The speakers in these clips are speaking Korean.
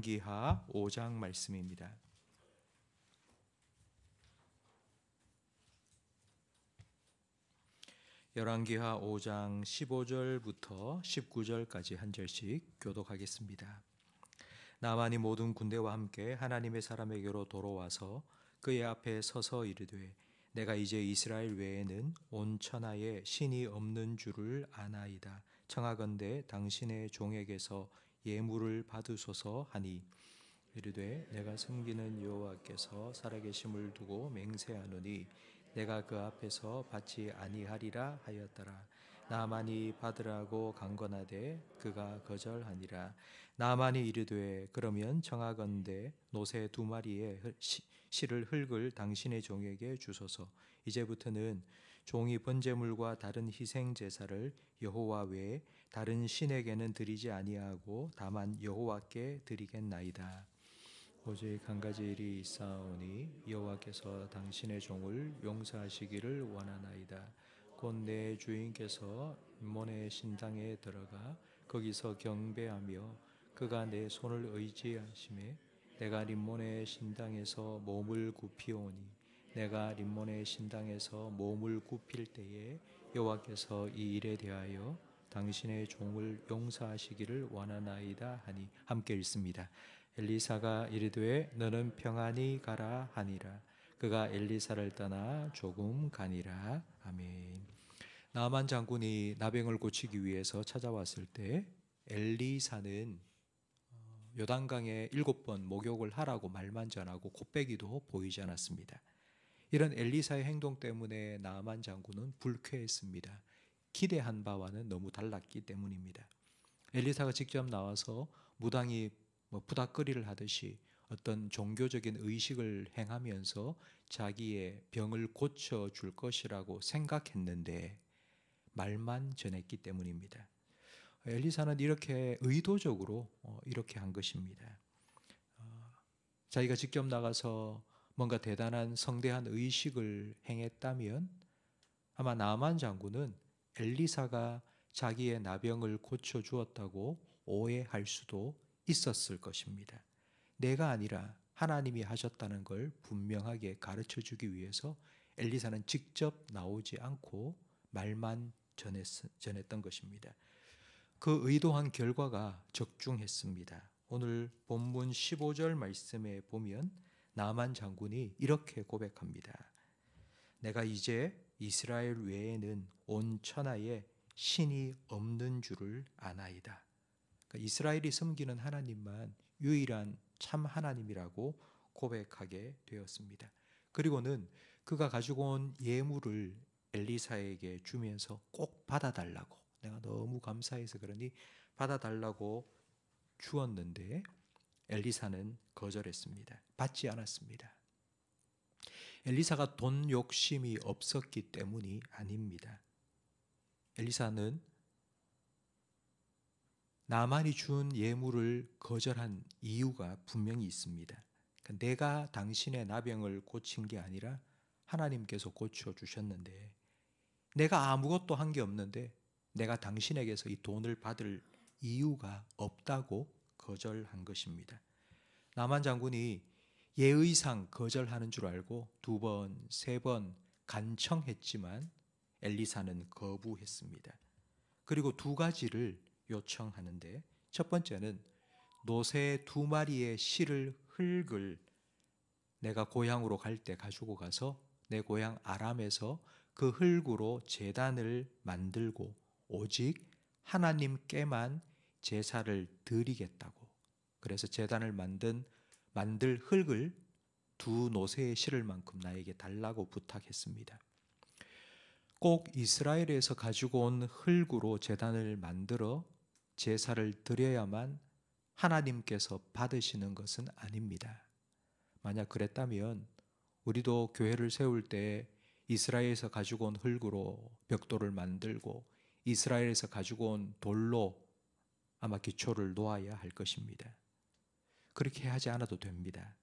열왕기하 5장 말씀입니다. 열왕기하 5장 15절부터 19절까지 한 절씩 교독하겠습니다. 나만이 모든 군대와 함께 하나님의 사람에게로 돌아와서 그의 앞에 서서 이르되 내가 이제 이스라엘 외에는 온 천하에 신이 없는 줄을 아나이다. 청하건대 당신의 종에게서 예물을 받으소서 하니 이르되 내가 섬기는 여호와께서 살아계심을 두고 맹세하노니 내가 그 앞에서 받지 아니하리라 하였더라. 나만이 받으라고 강건하되 그가 거절하니라. 나만이 이르되 그러면 청하건대 노새 2마리의 실을 흙을 당신의 종에게 주소서. 이제부터는 종이 번제물과 다른 희생 제사를 여호와 외에 다른 신에게는 드리지 아니하고 다만 여호와께 드리겠나이다. 오직 한 가지 일이 있사오니 여호와께서 당신의 종을 용서하시기를 원하나이다. 곧 내 주인께서 림몬의 신당에 들어가 거기서 경배하며 그가 내 손을 의지하심에 내가 림몬의 신당에서 몸을 굽히오니 내가 림몬의 신당에서 몸을 굽힐 때에 여호와께서 이 일에 대하여 당신의 종을 용서하시기를 원하나이다 하니 함께 읽습니다. 엘리사가 이르되 너는 평안히 가라 하니라. 그가 엘리사를 떠나 조금 가니라. 아멘. 나만 장군이 나병을 고치기 위해서 찾아왔을 때 엘리사는 요단강에 7번 목욕을 하라고 말만 전하고 곱빼기도 보이지 않았습니다. 이런 엘리사의 행동 때문에 나만 장군은 불쾌했습니다. 기대한 바와는 너무 달랐기 때문입니다. 엘리사가 직접 나와서 무당이 부닥거리를 하듯이 어떤 종교적인 의식을 행하면서 자기의 병을 고쳐줄 것이라고 생각했는데 말만 전했기 때문입니다. 엘리사는 이렇게 의도적으로 이렇게 한 것입니다. 자기가 직접 나가서 뭔가 대단한 성대한 의식을 행했다면 아마 나만 장군은 엘리사가 자기의 나병을 고쳐주었다고 오해할 수도 있었을 것입니다. 내가 아니라 하나님이 하셨다는 걸 분명하게 가르쳐주기 위해서 엘리사는 직접 나오지 않고 말만 전했던 것입니다. 그 의도한 결과가 적중했습니다. 오늘 본문 15절 말씀에 보면 나만 장군이 이렇게 고백합니다. 내가 이제 이스라엘 외에는 온 천하에 신이 없는 줄을 아나이다. 그러니까 이스라엘이 섬기는 하나님만 유일한 참 하나님이라고 고백하게 되었습니다. 그리고는 그가 가지고 온 예물을 엘리사에게 주면서 꼭 받아달라고, 내가 너무 감사해서 그러니 받아달라고 주었는데 엘리사는 거절했습니다. 받지 않았습니다. 엘리사가 돈 욕심이 없었기 때문이 아닙니다. 엘리사는 나만이 준 예물을 거절한 이유가 분명히 있습니다. 그러니까 내가 당신의 나병을 고친 게 아니라 하나님께서 고쳐주셨는데 내가 아무것도 한 게 없는데 내가 당신에게서 이 돈을 받을 이유가 없다고 거절한 것입니다. 나만 장군이 예의상 거절하는 줄 알고 2번, 3번 간청했지만 엘리사는 거부했습니다. 그리고 2가지를 요청하는데 첫 번째는 노새 2마리의 실을 흙을 내가 고향으로 갈 때 가지고 가서 내 고향 아람에서 그 흙으로 제단을 만들고 오직 하나님께만 제사를 드리겠다고. 그래서 제단을 만들 흙을 2 노새의 실을 만큼 나에게 달라고 부탁했습니다. 꼭 이스라엘에서 가지고 온 흙으로 제단을 만들어 제사를 드려야만 하나님께서 받으시는 것은 아닙니다. 만약 그랬다면 우리도 교회를 세울 때 이스라엘에서 가지고 온 흙으로 벽돌을 만들고 이스라엘에서 가지고 온 돌로 아마 기초를 놓아야 할 것입니다. 그렇게 하지 않아도 됩니다.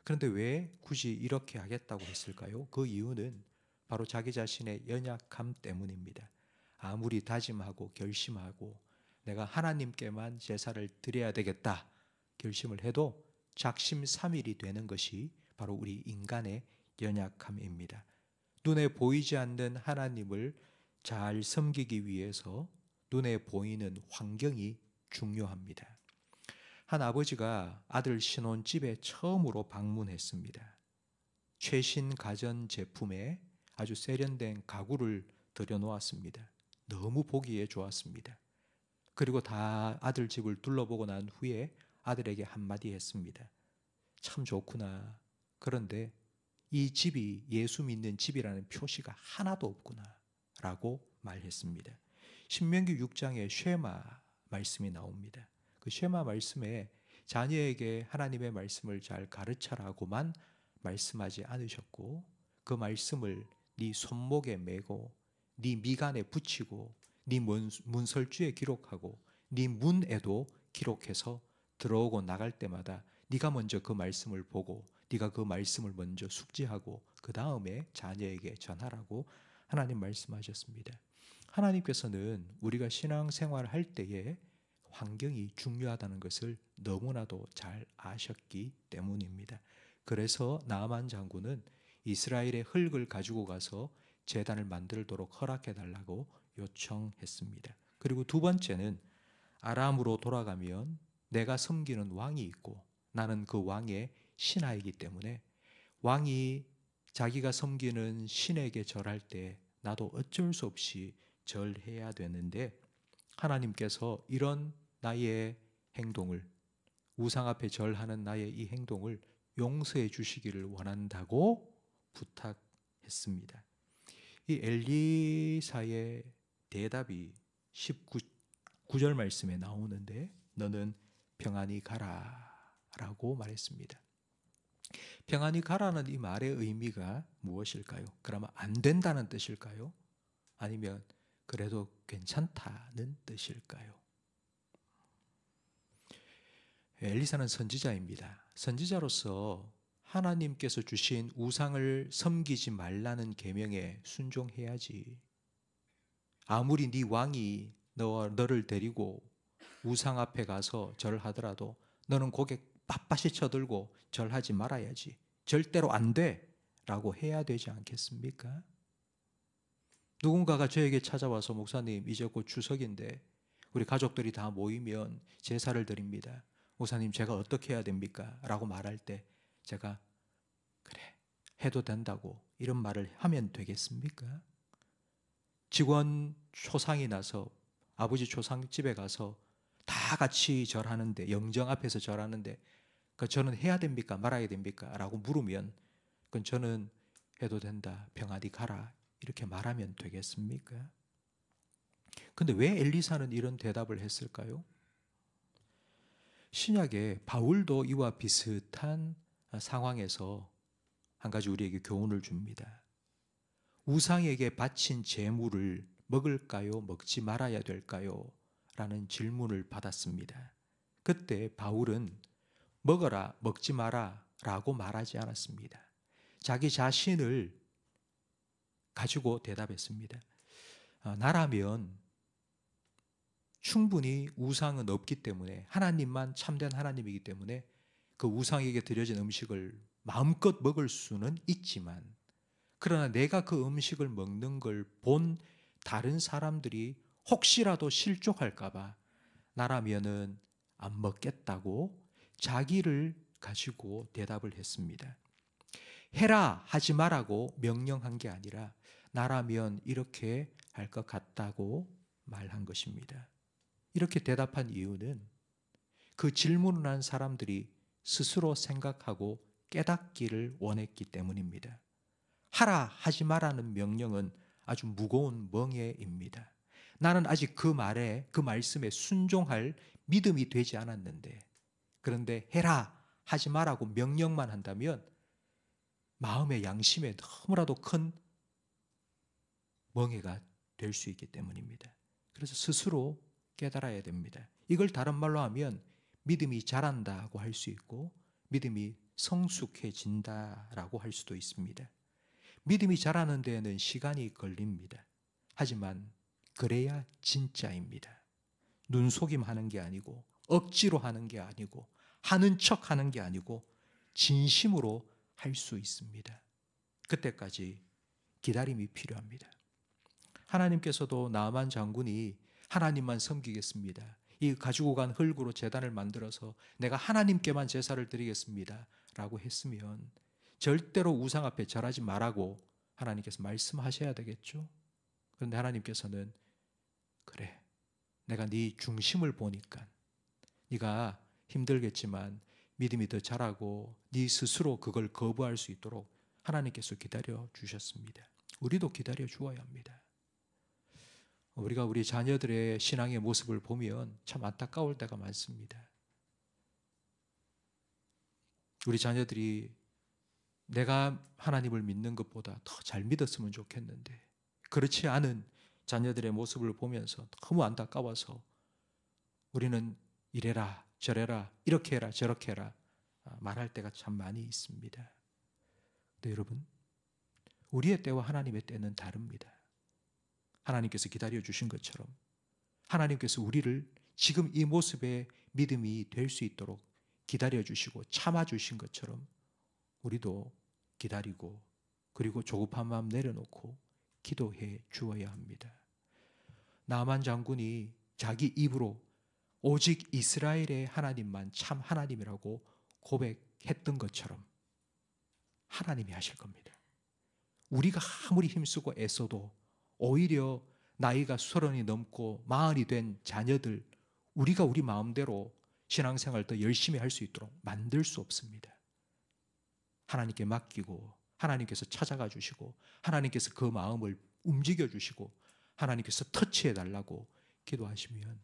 그런데 왜 굳이 이렇게 하겠다고 했을까요? 그 이유는 바로 자기 자신의 연약함 때문입니다. 아무리 다짐하고 결심하고 내가 하나님께만 제사를 드려야 되겠다 결심을 해도 작심삼일이 되는 것이 바로 우리 인간의 연약함입니다. 눈에 보이지 않는 하나님을 잘 섬기기 위해서 눈에 보이는 환경이 중요합니다. 한 아버지가 아들 신혼집에 처음으로 방문했습니다. 최신 가전 제품에 아주 세련된 가구를 들여놓았습니다. 너무 보기에 좋았습니다. 그리고 다 아들 집을 둘러보고 난 후에 아들에게 한마디 했습니다. 참 좋구나. 그런데 이 집이 예수 믿는 집이라는 표시가 하나도 없구나 라고 말했습니다. 신명기 6장에 쉐마 말씀이 나옵니다. 그 쉐마 말씀에 자녀에게 하나님의 말씀을 잘 가르쳐라고만 말씀하지 않으셨고, 그 말씀을 네 손목에 메고 네 미간에 붙이고 네 문설주에 기록하고 네 문에도 기록해서 들어오고 나갈 때마다 네가 먼저 그 말씀을 보고 네가 그 말씀을 먼저 숙지하고 그 다음에 자녀에게 전하라고 하나님 말씀하셨습니다. 하나님께서는 우리가 신앙생활을 할 때에 환경이 중요하다는 것을 너무나도 잘 아셨기 때문입니다. 그래서 나아만 장군은 이스라엘의 흙을 가지고 가서 제단을 만들도록 허락해 달라고 요청했습니다. 그리고 두 번째는 아람으로 돌아가면 내가 섬기는 왕이 있고 나는 그 왕의 신하이기 때문에 왕이 자기가 섬기는 신에게 절할 때 나도 어쩔 수 없이 절해야 되는데, 하나님께서 이런 나의 행동을, 우상 앞에 절하는 나의 이 행동을 용서해 주시기를 원한다고 부탁했습니다. 이 엘리사의 대답이 19절 말씀에 나오는데, 너는 평안히 가라 라고 말했습니다. 평안히 가라는 이 말의 의미가 무엇일까요? 그러면 안 된다는 뜻일까요? 아니면 그래도 괜찮다는 뜻일까요? 엘리사는 선지자입니다. 선지자로서 하나님께서 주신 우상을 섬기지 말라는 계명에 순종해야지. 아무리 네 왕이 너를 데리고 우상 앞에 가서 절하더라도 너는 고개 빳빳이 쳐들고 절하지 말아야지. 절대로 안 돼 라고 해야 되지 않겠습니까? 누군가가 저에게 찾아와서 목사님 이제 곧 추석인데 우리 가족들이 다 모이면 제사를 드립니다. 목사님 제가 어떻게 해야 됩니까? 라고 말할 때 제가 그래 해도 된다고 이런 말을 하면 되겠습니까? 직원 초상이 나서 아버지 초상집에 가서 다 같이 절하는데, 영정 앞에서 절하는데 저는 해야 됩니까? 말아야 됩니까? 라고 물으면 그건 저는 해도 된다, 평안히 가라 이렇게 말하면 되겠습니까? 근데 왜 엘리사는 이런 대답을 했을까요? 신약에 바울도 이와 비슷한 상황에서 한 가지 우리에게 교훈을 줍니다. 우상에게 바친 제물을 먹을까요? 먹지 말아야 될까요? 라는 질문을 받았습니다. 그때 바울은 먹어라, 먹지 마라 라고 말하지 않았습니다. 자기 자신을 가지고 대답했습니다. 나라면 충분히 우상은 없기 때문에 하나님만 참된 하나님이기 때문에 그 우상에게 드려진 음식을 마음껏 먹을 수는 있지만, 그러나 내가 그 음식을 먹는 걸 본 다른 사람들이 혹시라도 실족할까 봐 나라면은 안 먹겠다고 자기를 가지고 대답을 했습니다. 해라 하지 마라고 명령한 게 아니라 나라면 이렇게 할 것 같다고 말한 것입니다. 이렇게 대답한 이유는 그 질문을 한 사람들이 스스로 생각하고 깨닫기를 원했기 때문입니다. 하라 하지 마라는 명령은 아주 무거운 멍에입니다. 나는 아직 그 말에, 그 말씀에 순종할 믿음이 되지 않았는데, 그런데 해라 하지 마라고 명령만 한다면 마음의 양심에 너무나도 큰 멍해가 될 수 있기 때문입니다. 그래서 스스로 깨달아야 됩니다. 이걸 다른 말로 하면 믿음이 자란다고 할 수 있고 믿음이 성숙해진다라고 할 수도 있습니다. 믿음이 자라는 데에는 시간이 걸립니다. 하지만 그래야 진짜입니다. 눈속임하는 게 아니고 억지로 하는 게 아니고 하는 척 하는 게 아니고 진심으로 할 수 있습니다. 그때까지 기다림이 필요합니다. 하나님께서도 나아만 장군이 하나님만 섬기겠습니다, 이 가지고 간 흙으로 제단을 만들어서 내가 하나님께만 제사를 드리겠습니다 라고 했으면 절대로 우상 앞에 절하지 말라고 하나님께서 말씀하셔야 되겠죠. 그런데 하나님께서는 그래, 내가 네 중심을 보니까 네가 힘들겠지만 믿음이 더 자라고 네 스스로 그걸 거부할 수 있도록 하나님께서 기다려 주셨습니다. 우리도 기다려 주어야 합니다. 우리가 우리 자녀들의 신앙의 모습을 보면 참 안타까울 때가 많습니다. 우리 자녀들이 내가 하나님을 믿는 것보다 더 잘 믿었으면 좋겠는데 그렇지 않은 자녀들의 모습을 보면서 너무 안타까워서 우리는 이래라 저래라 이렇게 해라 저렇게 해라 말할 때가 참 많이 있습니다. 근데 여러분, 우리의 때와 하나님의 때는 다릅니다. 하나님께서 기다려 주신 것처럼 하나님께서 우리를 지금 이 모습의 믿음이 될 수 있도록 기다려 주시고 참아 주신 것처럼 우리도 기다리고 그리고 조급한 마음 내려놓고 기도해 주어야 합니다. 나만 장군이 자기 입으로 오직 이스라엘의 하나님만 참 하나님이라고 고백했던 것처럼 하나님이 하실 겁니다. 우리가 아무리 힘쓰고 애써도 오히려 나이가 30이 넘고 40이 된 자녀들, 우리가 우리 마음대로 신앙생활 더 열심히 할 수 있도록 만들 수 없습니다. 하나님께 맡기고 하나님께서 찾아가 주시고 하나님께서 그 마음을 움직여 주시고 하나님께서 터치해 달라고 기도하시면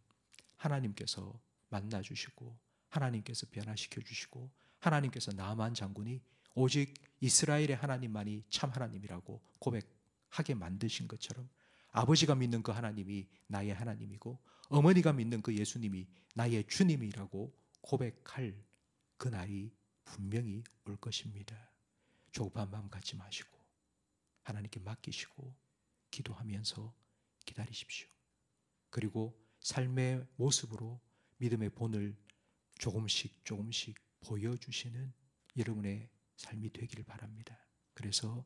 하나님께서 만나 주시고 하나님께서 변화시켜 주시고 하나님께서 나아만 장군이 오직 이스라엘의 하나님만이 참 하나님이라고 고백하게 만드신 것처럼 아버지가 믿는 그 하나님이 나의 하나님이고 어머니가 믿는 그 예수님이 나의 주님이라고 고백할 그 날이 분명히 올 것입니다. 조급한 마음 갖지 마시고 하나님께 맡기시고 기도하면서 기다리십시오. 그리고 삶의 모습으로 믿음의 본을 조금씩 조금씩 보여주시는 여러분의 삶이 되기를 바랍니다. 그래서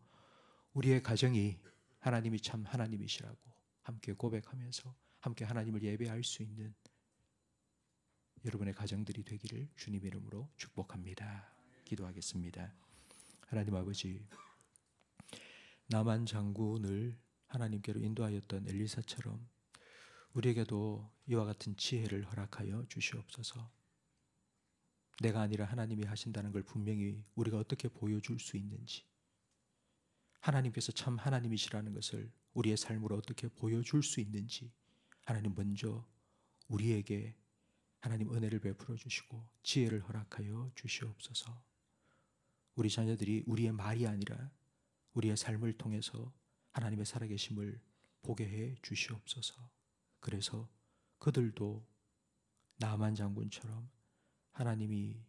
우리의 가정이 하나님이 참 하나님이시라고 함께 고백하면서 함께 하나님을 예배할 수 있는 여러분의 가정들이 되기를 주님 이름으로 축복합니다. 기도하겠습니다. 하나님 아버지, 나만 장군을 하나님께로 인도하였던 엘리사처럼 우리에게도 이와 같은 지혜를 허락하여 주시옵소서. 내가 아니라 하나님이 하신다는 걸 분명히 우리가 어떻게 보여줄 수 있는지, 하나님께서 참 하나님이시라는 것을 우리의 삶으로 어떻게 보여줄 수 있는지 하나님 먼저 우리에게 하나님 은혜를 베풀어 주시고 지혜를 허락하여 주시옵소서. 우리 자녀들이 우리의 말이 아니라 우리의 삶을 통해서 하나님의 살아계심을 보게 해 주시옵소서. 그래서 그들도 나만 장군처럼 하나님이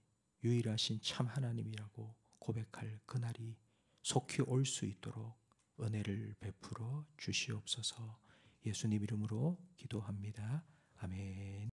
유일하신 참 하나님이라고 고백할 그날이 속히 올 수 있도록 은혜를 베풀어 주시옵소서. 예수님 이름으로 기도합니다. 아멘.